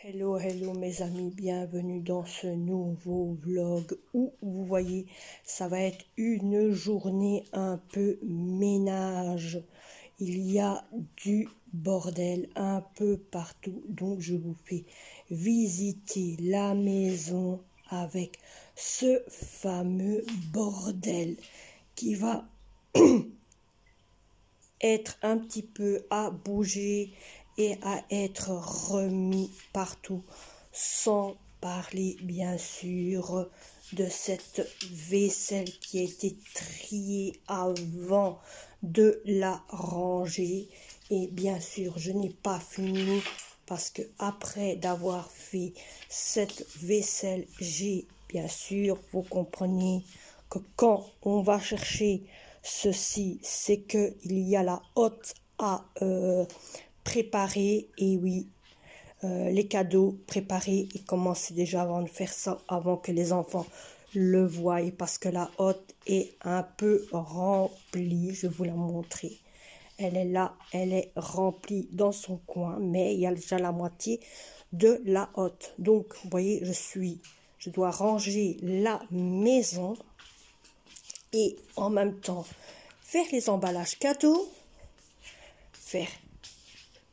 Hello, hello mes amis, bienvenue dans ce nouveau vlog où vous voyez, ça va être une journée un peu ménage. Il y a du bordel un peu partout, donc je vous fais visiter la maison avec ce fameux bordel qui va être un petit peu à bouger et à être remis partout, sans parler bien sûr de cette vaisselle qui a été triée avant de la ranger. Et bien sûr je n'ai pas fini parce que après d'avoir fait cette vaisselle, j'ai bien sûr, vous comprenez que quand on va chercher ceci, c'est que il y a la hotte à préparer. Et oui, les cadeaux préparés et commencer déjà avant de faire ça, avant que les enfants le voient, parce que la hotte est un peu remplie. Je vais vous la montrer. Elle est là, elle est remplie dans son coin, mais il y a déjà la moitié de la hotte. Donc vous voyez, je dois ranger la maison et en même temps faire les emballages cadeaux, faire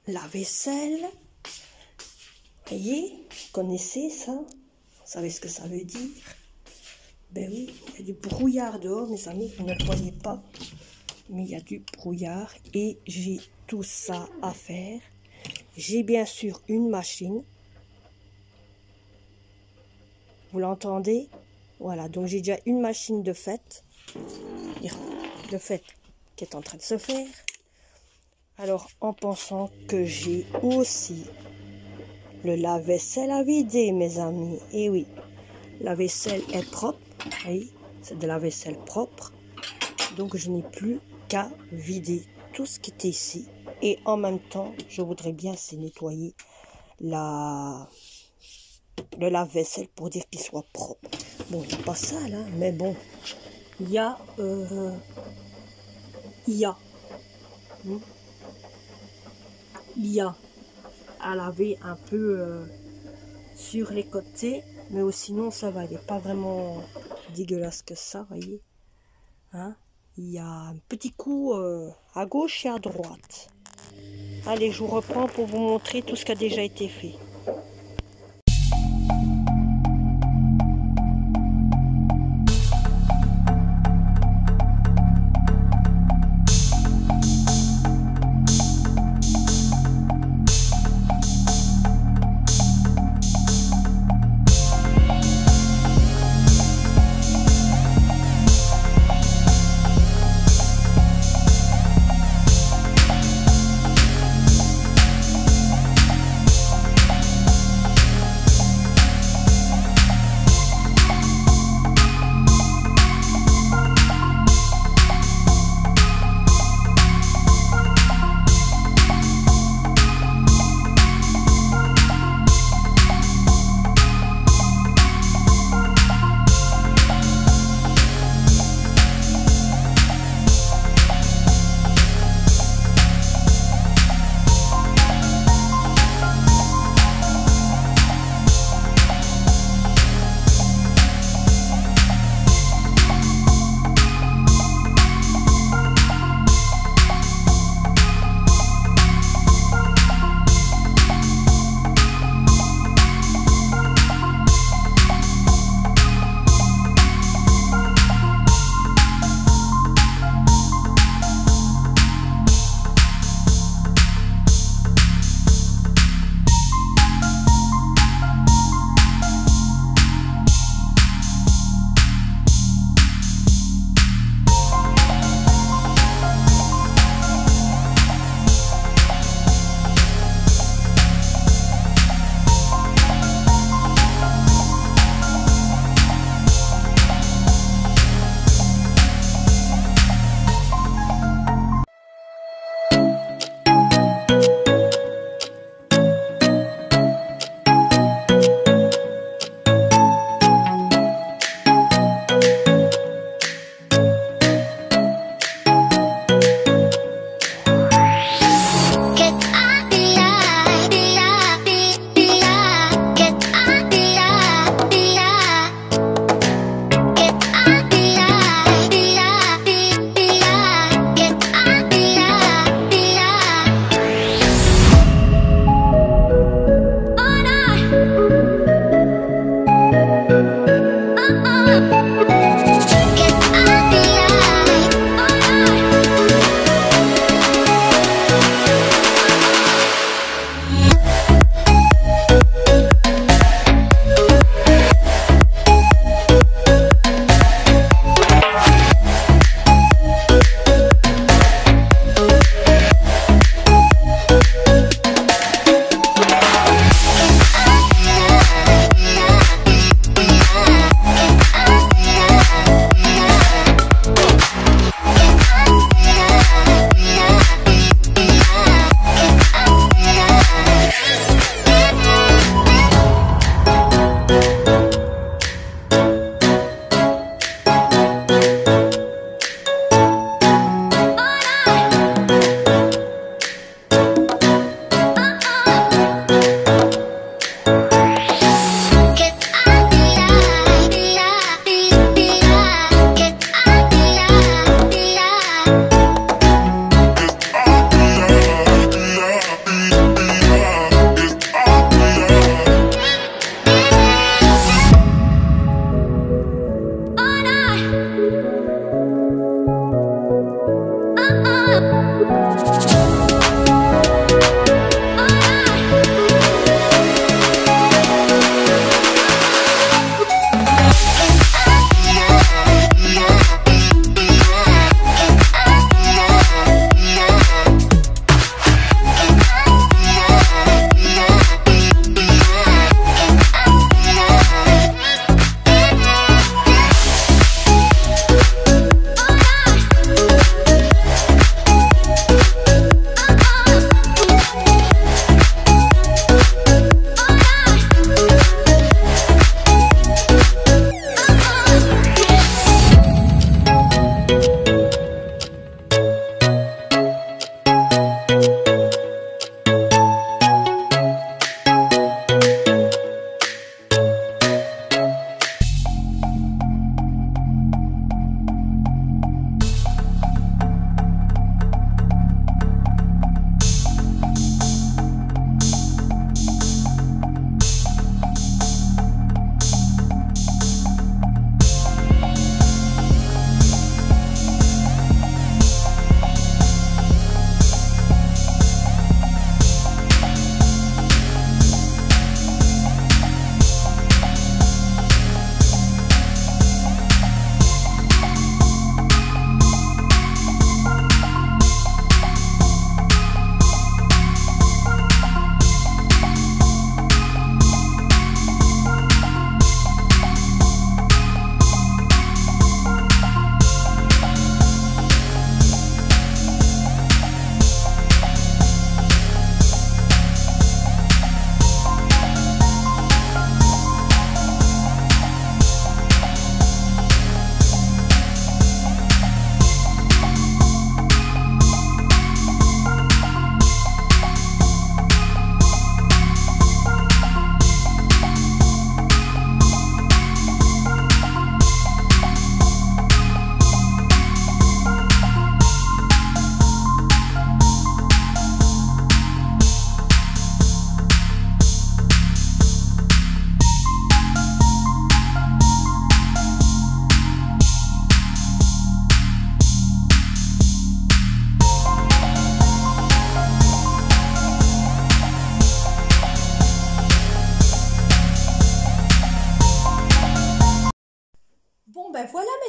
la vaisselle. Vous voyez, vous connaissez ça? Vous savez ce que ça veut dire? Ben oui, il y a du brouillard dehors, mes amis, vous ne le voyez pas, mais il y a du brouillard et j'ai tout ça à faire. J'ai bien sûr une machine. Vous l'entendez? Voilà, donc j'ai déjà une machine de fait. Le fait qui est en train de se faire. Alors, en pensant que j'ai aussi le lave-vaisselle à vider, mes amis. Et oui, la vaisselle est propre. Oui, c'est de la vaisselle propre. Donc, je n'ai plus qu'à vider tout ce qui était ici. Et en même temps, je voudrais bien nettoyer le lave-vaisselle pour dire qu'il soit propre. Bon, il n'est pas sale, hein, mais bon, il y a à laver un peu sur les côtés, mais sinon ça va, il n'est pas vraiment dégueulasse que ça, voyez, hein. Il y a un petit coup à gauche et à droite. Allez, je vous reprends pour vous montrer tout ce qui a déjà été fait.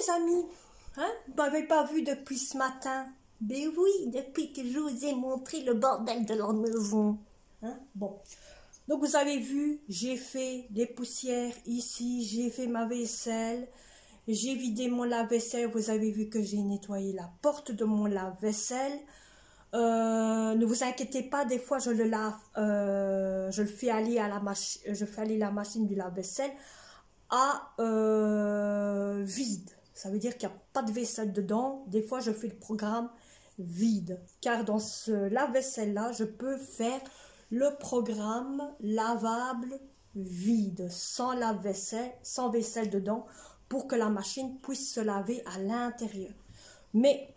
les amis? Hein? Vous m'avez pas vu depuis ce matin? Ben oui, depuis que je vous ai montré le bordel de leur maison. Hein? Bon. Donc vous avez vu, j'ai fait des poussières ici, j'ai fait ma vaisselle, j'ai vidé mon lave-vaisselle, vous avez vu que j'ai nettoyé la porte de mon lave-vaisselle. Ne vous inquiétez pas, des fois je le lave, je le fais aller à la machine, je fais aller la machine du lave-vaisselle à vide. Ça veut dire qu'il n'y a pas de vaisselle dedans. Des fois je fais le programme vide, car dans ce lave-vaisselle là, je peux faire le programme lavable vide, sans lave-vaisselle, sans vaisselle dedans, pour que la machine puisse se laver à l'intérieur. Mais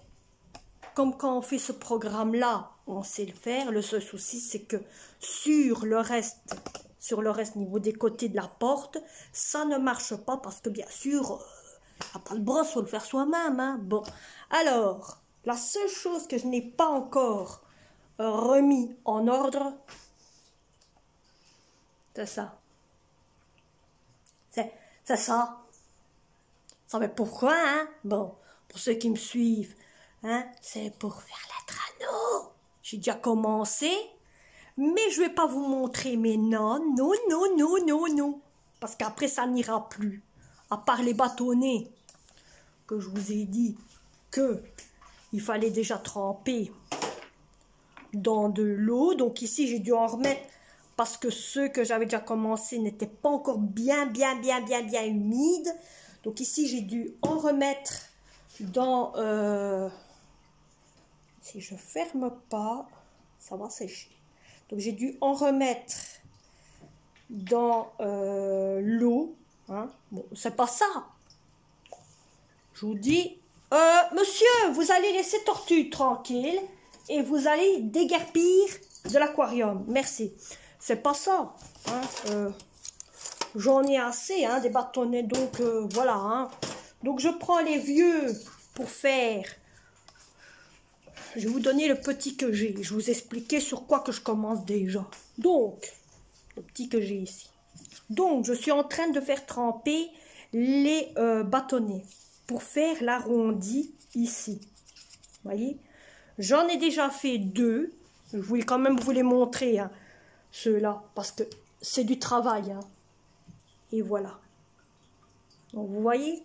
comme quand on fait ce programme-là, on sait le faire. Le seul souci, c'est que sur le reste niveau des côtés de la porte, ça ne marche pas parce que bien sûr, il n'y a pas de brosse, il faut le faire soi-même. Hein. Bon, alors, la seule chose que je n'ai pas encore remis en ordre, c'est ça. C'est ça. Ça mais pourquoi, hein? Bon, pour ceux qui me suivent, hein, c'est pour faire l'anneau. J'ai déjà commencé, mais je vais pas vous montrer. Mais non, non, non, non, non, non. Parce qu'après, ça n'ira plus. À part les bâtonnets que je vous ai dit que il fallait déjà tremper dans de l'eau. Donc ici, j'ai dû en remettre parce que ceux que j'avais déjà commencé n'étaient pas encore bien humides. Donc ici, j'ai dû en remettre dans... si je ferme pas, ça va sécher. Donc j'ai dû en remettre dans l'eau. Hein. Bon, c'est pas ça. Je vous dis, monsieur, vous allez laisser Tortue tranquille et vous allez déguerpir de l'aquarium. Merci. C'est pas ça. Hein. J'en ai assez, hein, des bâtonnets, donc voilà. Hein. Donc je prends les vieux pour faire. Je vais vous donner le petit que j'ai. Je vous expliquer sur quoi que je commence déjà. Donc, le petit que j'ai ici. Donc, je suis en train de faire tremper les bâtonnets pour faire l'arrondi ici. Vous voyez? J'en ai déjà fait 2. Je voulais quand même vous les montrer, hein, ceux-là, parce que c'est du travail. Hein. Et voilà. Donc, vous voyez?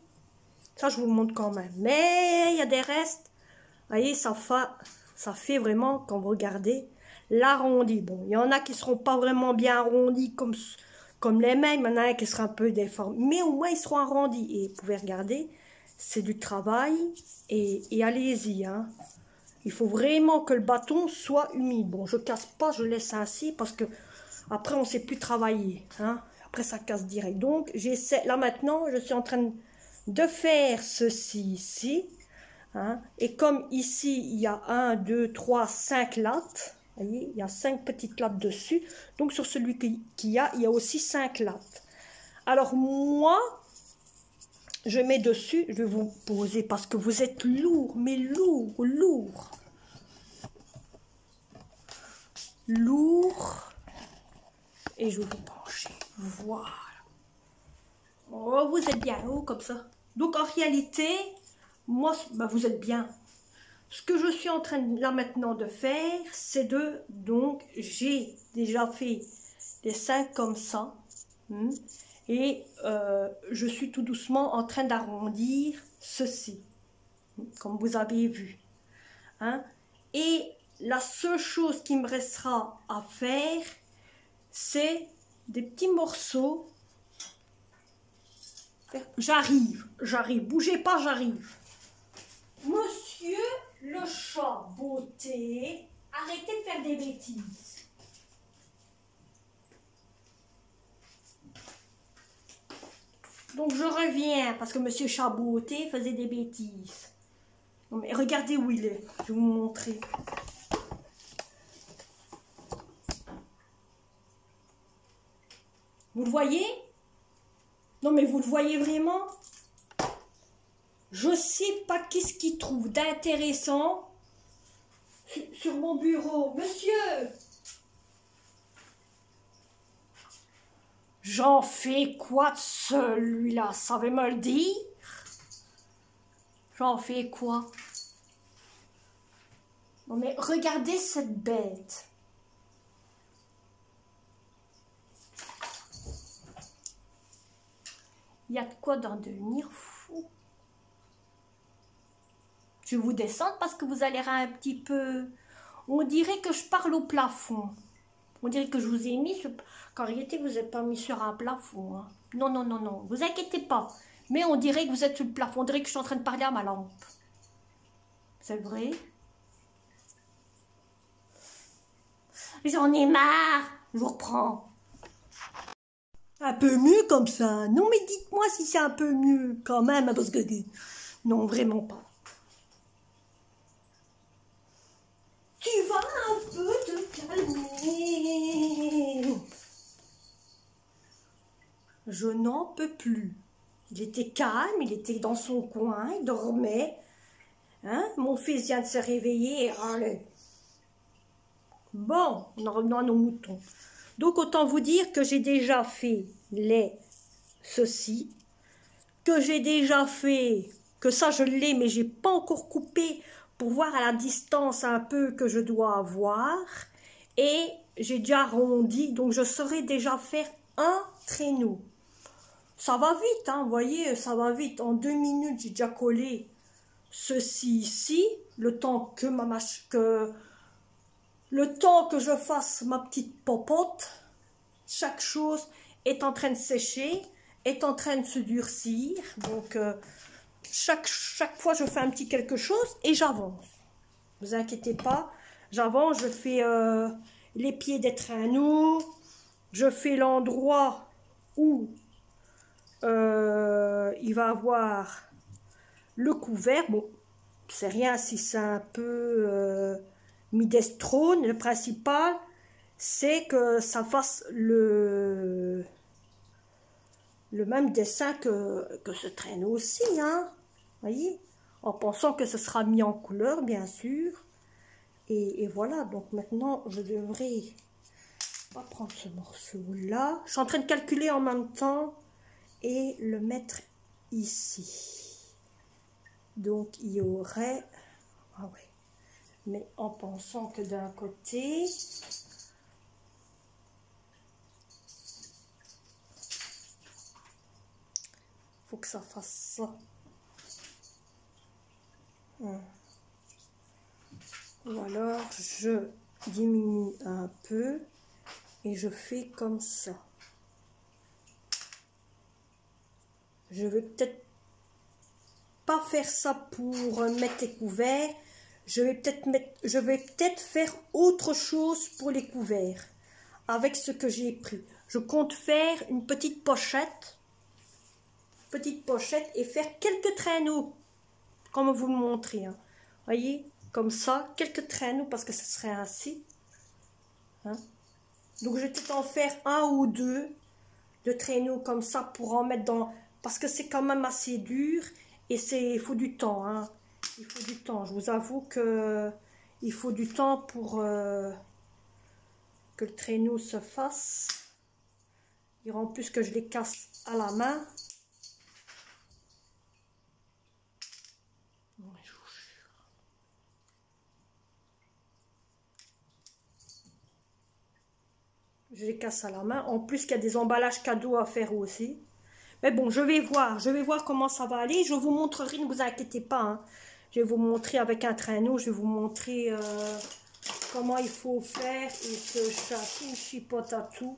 Ça, je vous le montre quand même. Mais il y a des restes. Vous voyez, ça fait vraiment, quand vous regardez, l'arrondi. Bon, il y en a qui ne seront pas vraiment bien arrondis comme les mêmes. Il y en a qui seront un peu déformés. Mais au moins, ils seront arrondis. Et vous pouvez regarder, c'est du travail. Et allez-y. Hein. Il faut vraiment que le bâton soit humide. Bon, je ne casse pas, je laisse ainsi parce que après, on ne sait plus travailler. Hein. Après, ça casse direct. Donc, j'essaie. Là, maintenant, je suis en train de faire ceci ici. Hein. Et comme ici, il y a 1, 2, 3, 5 lattes, vous voyez, il y a 5 petites lattes dessus. Donc, sur celui qu'il y a aussi 5 lattes. Alors, moi, je mets dessus, je vais vous poser parce que vous êtes lourd, mais lourd, lourd. Lourd. Et je vais vous pencher. Voilà. Oh, vous êtes bien haut comme ça. Donc, en réalité... Moi, bah vous êtes bien. Ce que je suis en train là maintenant de faire, c'est donc, j'ai déjà fait des 5 comme ça. Et je suis tout doucement en train d'arrondir ceci. Comme vous avez vu. Hein? Et la seule chose qui me restera à faire, c'est des petits morceaux. J'arrive. Bougez pas, j'arrive. Monsieur le chat beauté, arrêtez de faire des bêtises. Donc je reviens parce que monsieur chat beauté faisait des bêtises. Non mais regardez où il est, je vais vous montrer. Vous le voyez? Non mais vous le voyez vraiment? Je sais pas qu'est-ce qu'il trouve d'intéressant sur mon bureau. Monsieur, j'en fais quoi de celui-là? Savez me le dire? J'en fais quoi? Non mais regardez cette bête. Il y a de quoi d'en devenir fou. Je vais vous descendre parce que vous allez un petit peu... On dirait que je parle au plafond. On dirait que je vous ai mis... Qu'en réalité, vous n'êtes pas mis sur un plafond. Hein. Non, non, non, non. Vous inquiétez pas. Mais on dirait que vous êtes sur le plafond. On dirait que je suis en train de parler à ma lampe. C'est vrai? J'en ai marre. Je vous reprends. Un peu mieux comme ça. Non, mais dites-moi si c'est un peu mieux quand même. Parce que... Non, vraiment pas. Tu vas un peu te calmer. Je n'en peux plus. Il était calme, il était dans son coin, il dormait. Hein? Mon fils vient de se réveiller et râler. Bon, on en revenant à nos moutons. Donc, autant vous dire que j'ai déjà fait ceci, que j'ai déjà fait, que ça je l'ai, mais j'ai pas encore coupé pour voir à la distance un peu que je dois avoir. Et j'ai déjà arrondi, donc je saurais déjà faire un traîneau. Ça va vite, hein, vous voyez, ça va vite. En 2 minutes, j'ai déjà collé ceci ici, le temps que je fasse ma petite popote. Chaque chose est en train de sécher, est en train de se durcir. Donc, chaque fois, je fais un petit quelque chose et j'avance. Ne vous inquiétez pas, j'avance, je fais les pieds des traîneaux, je fais l'endroit où il va avoir le couvert. Bon, c'est rien si c'est un peu minestrone. Le principal, c'est que ça fasse le même dessin que ce traîneau aussi, hein, voyez, en pensant que ce sera mis en couleur, bien sûr. Et voilà, donc maintenant, je devrais pas prendre ce morceau-là. Je suis en train de calculer en même temps et le mettre ici. Donc, il y aurait... Ah ouais. Mais en pensant que d'un côté... faut que ça fasse ça. Ou alors, je diminue un peu et je fais comme ça. Je vais peut-être pas faire ça pour mettre les couverts. Je vais peut-être faire autre chose pour les couverts avec ce que j'ai pris. Je compte faire une petite pochette et faire quelques traîneaux comme vous le montrez. Hein. Voyez, comme ça, quelques traîneaux parce que ce serait ainsi. Hein. Donc je vais peut-être en faire 1 ou 2 de traîneaux comme ça pour en mettre dans... Parce que c'est quand même assez dur et il faut du temps. Hein. Il faut du temps. Je vous avoue que il faut du temps pour que le traîneau se fasse. Et en plus que je les casse à la main. Je les casse à la main. En plus qu'il y a des emballages cadeaux à faire aussi. Mais bon, je vais voir comment ça va aller. Je vous montrerai, ne vous inquiétez pas. Hein. Je vais vous montrer avec un traîneau. Je vais vous montrer comment il faut faire. Et ce chat qui chipote à tout.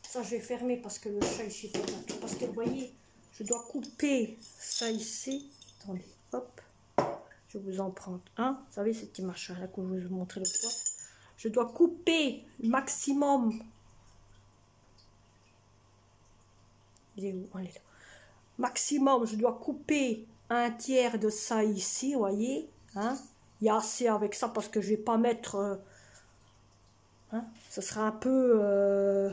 Ça, je vais fermer parce que le chat il chipote à tout. Parce que vous voyez, je dois couper ça ici. Attendez, hop. Je vais vous en prendre un. Vous savez, ce petit machin là que je vais vous montrer le fois. Je dois couper le maximum. Il est où? On est là. Maximum, je dois couper 1/3 de ça ici, vous voyez. Hein? Il y a assez avec ça parce que je ne vais pas mettre... hein? Ce sera un peu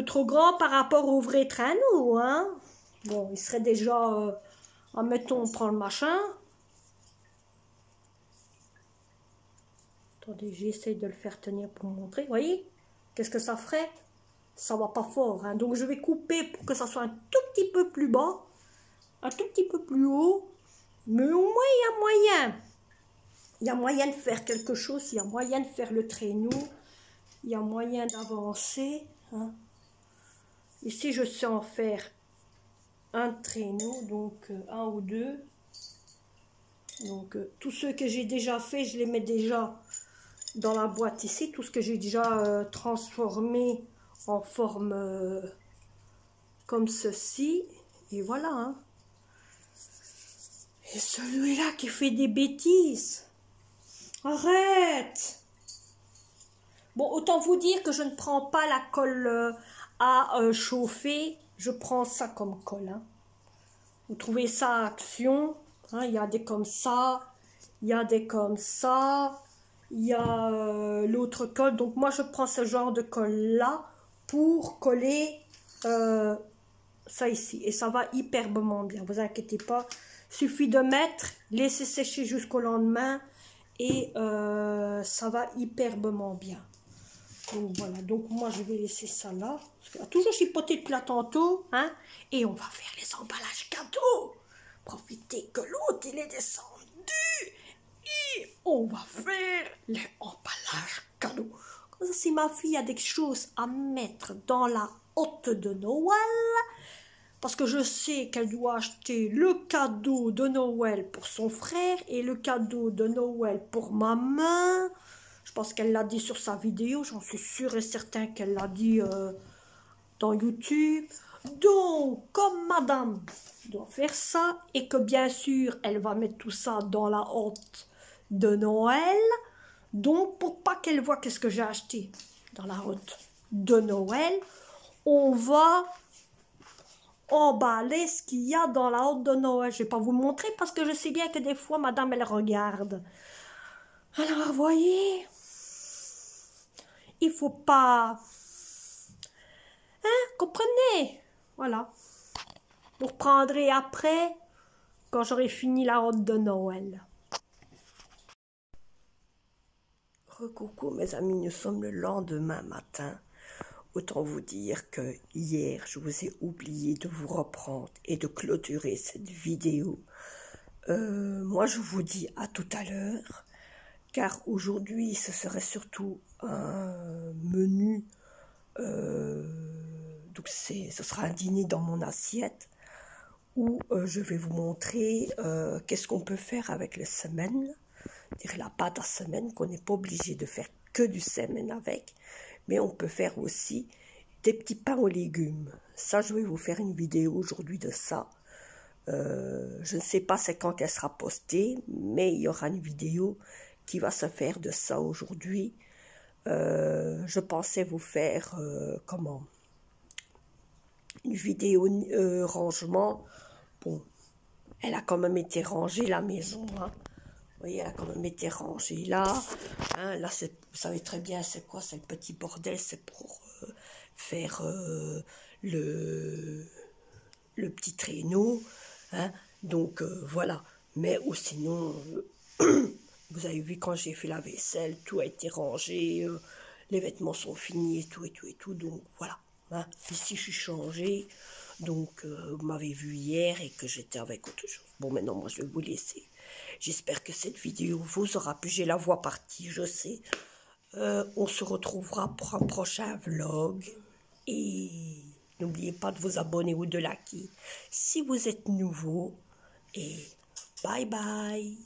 trop grand par rapport au vrai traîneau. Hein? Bon, il serait déjà... admettons, on prend le machin. Attendez, j'essaie de le faire tenir pour vous montrer. Vous voyez? Qu'est-ce que ça ferait? Ça va pas fort. Hein? Donc, je vais couper pour que ça soit un tout petit peu plus bas. un tout petit peu plus haut, mais au moins il y a moyen. Il y a moyen de faire quelque chose, il y a moyen de faire le traîneau, il y a moyen d'avancer. Hein. Ici, je sais en faire un traîneau, donc un ou deux. Donc, tous ceux que j'ai déjà fait, je les mets déjà dans la boîte ici. Tout ce que j'ai déjà transformé en forme comme ceci. Et voilà. Hein. Et celui-là qui fait des bêtises. Arrête! Bon, autant vous dire que je ne prends pas la colle à chauffer. Je prends ça comme colle. Hein. Vous trouvez ça à Action. Hein, il y a des comme ça. Il y a des comme ça. Il y a l'autre colle. Donc moi, je prends ce genre de colle-là pour coller ça ici. Et ça va hyperbement bien. Vous inquiétez pas. Suffit de mettre, laisser sécher jusqu'au lendemain. Et ça va hyperbement bien. Donc voilà, donc moi je vais laisser ça là. Parce qu'elle a toujours chipoté depuis là tantôt. Hein, et on va faire les emballages cadeaux. Profitez que l'autre il est descendu. Et on va faire les emballages cadeaux. Comme ça, si ma fille a des choses à mettre dans la hotte de Noël, parce que je sais qu'elle doit acheter le cadeau de Noël pour son frère et le cadeau de Noël pour maman. Je pense qu'elle l'a dit sur sa vidéo, j'en suis sûre et certain qu'elle l'a dit dans YouTube. Donc, comme madame doit faire ça et que bien sûr, elle va mettre tout ça dans la hotte de Noël, donc pour pas qu'elle voit qu'est-ce que j'ai acheté dans la hotte de Noël, on va emballer ce qu'il y a dans la hotte de Noël. Je vais pas vous le montrer parce que je sais bien que des fois, madame, elle regarde. Alors, vous voyez, il faut pas... Hein, comprenez? Voilà. Vous reprendrez après, quand j'aurai fini la hotte de Noël. Recoucou mes amis, nous sommes le lendemain matin. Autant vous dire que hier, je vous ai oublié de vous reprendre et de clôturer cette vidéo. Moi, je vous dis à tout à l'heure, car aujourd'hui, ce serait surtout un menu. Donc, ce sera un dîner dans mon assiette où je vais vous montrer qu'est-ce qu'on peut faire avec le semen, la pâte à semen, qu'on n'est pas obligé de faire que du semen avec, mais on peut faire aussi des petits pains aux légumes. Ça, je vais vous faire une vidéo aujourd'hui de ça. Je ne sais pas c'est quand qu'elle sera postée, mais il y aura une vidéo qui va se faire de ça aujourd'hui. Je pensais vous faire une vidéo rangement. Bon, elle a quand même été rangée la maison. Hein. Vous voyez, elle a quand même été rangée là. Hein, là, vous savez très bien c'est quoi, c'est le petit bordel, c'est pour faire le petit traîneau. Hein, donc voilà. Mais ou sinon, vous avez vu quand j'ai fait la vaisselle, tout a été rangé, les vêtements sont finis et tout et tout et tout. Donc voilà. Hein, ici je suis changée. Donc vous m'avez vu hier et que j'étais avec autre chose. Bon, maintenant moi je vais vous laisser. J'espère que cette vidéo vous aura plu. J'ai la voix partie, je sais. On se retrouvera pour un prochain vlog. Et n'oubliez pas de vous abonner ou de liker si vous êtes nouveau. Et bye bye.